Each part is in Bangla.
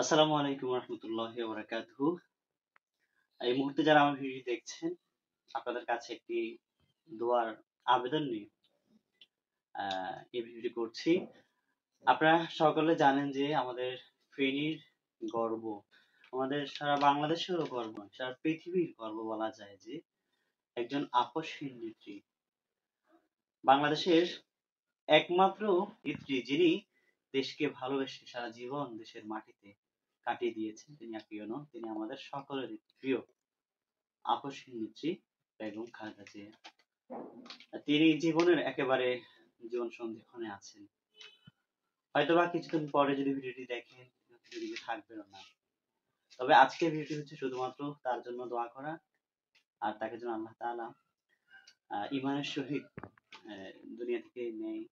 আসসালামু আলাইকুম রহমতুল্লাহি ওয়া বারাকাতুহু। এই মুহূর্তে যারা আমার ভিডিও দেখছেন, আপনাদের কাছে একটি দোয়ার আবেদন নিয়ে এই ভিডিওটি করছি। আপনারা সকলে জানেন যে আমাদের ফেনীর গর্ব, আমাদের সারা বাংলাদেশেরও গর্ব, সারা পৃথিবীর গর্ব বলা যায় যে একজন আপসহীন নেত্রী, বাংলাদেশের একমাত্র নেত্রী যিনি দেশকে ভালোবেসে সারা জীবন দেশের মাটিতে কাটিয়ে দিয়েছেন। তিনি আর প্রিয় নন, তিনি আমাদের সকলেরই প্রিয় আপসহীন নেত্রী বেগম খালেদা জিয়া। তিনি জীবনের একেবারে জীবন সন্ধিক্ষণে আছেন। হয়তোবা কিছুদিন পরে যদি ভিডিওটি দেখেন ভিডিওটি থাকবেও না। তবে আজকের ভিডিওটি হচ্ছে শুধুমাত্র তার জন্য দোয়া করা, আর তাকে যেন আল্লাহ তাআলা ঈমানের সহিত দুনিয়া থেকে নেয়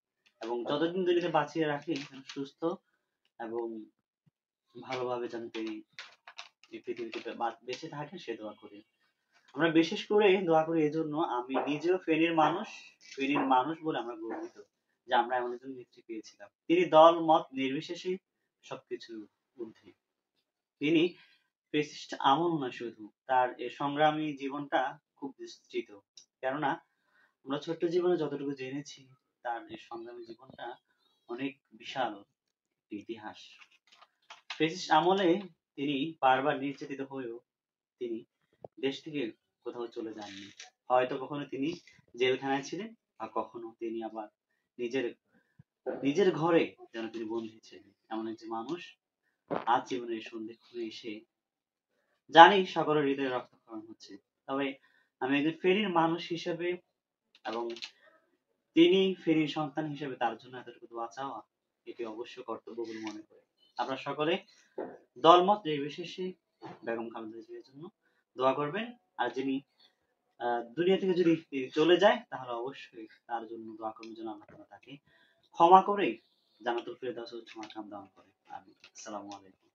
এবং যতদিন দুনিয়াতে বাঁচিয়ে রাখে যেন সুস্থ এবং ভালোভাবে যেন তিনি এই পৃথিবীতে বেঁচে থাকে সে দোয়া করি। আমরা বিশেষ করে দোয়া করি এজন্য, আমি নিজেও ফেনীর মানুষ বলে আমরা গর্বিত যে আমরা এমন একজন নেত্রী পেয়েছিলাম। তিনি দল মত নির্বিশেষে সবকিছুর ঊর্ধ্বে। তিনি ফ্যাসিস্ট আমল না, শুধু তার এই সংগ্রামী জীবনটা খুব বিস্তৃত। কেননা আমরা ছোট্ট জীবনে যতটুকু জেনেছি, তার এই সংগ্রামী জীবনটা অনেক বিশাল একটি ইতিহাস। ফ্যাসিস্ট আমলে তিনি বারবার নির্যাতিত হয়েও তিনি দেশ থেকে কোথাও চলে যাননি। হয়তো কখনো তিনি জেলখানায় ছিলেন, আর কখনো তিনি আবার নিজের নিজের ঘরে যেন তিনি বন্দী ছিলেন। এমন একজন মানুষ আজ জীবনের সন্ধিক্ষণে এসে, জানি সকলের হৃদয়ে রক্তক্ষরণ হচ্ছে, তবে আমি একজন ফেনীর মানুষ হিসেবে এবং তিনি ফেনীর সন্তান হিসেবে তার জন্য এতটুকু দোয়া চাওয়া এটি অবশ্য কর্তব্য বলে মনে করি। আপনারা সকলে দলমত নির্বিশেষে বেগম খালেদা জিয়ার জন্য দোয়া করবেন। আর যিনি দুনিয়া থেকে যদি চলে যায় তাহলে অবশ্যই তার জন্য দোয়া করবেন যেন আল্লাহ তাআলা তাকে ক্ষমা করে জান্নাতুল ফেরদাউস উচ্চ মাকাম দান করে। আমিন। আসসালামু আলাইকুম।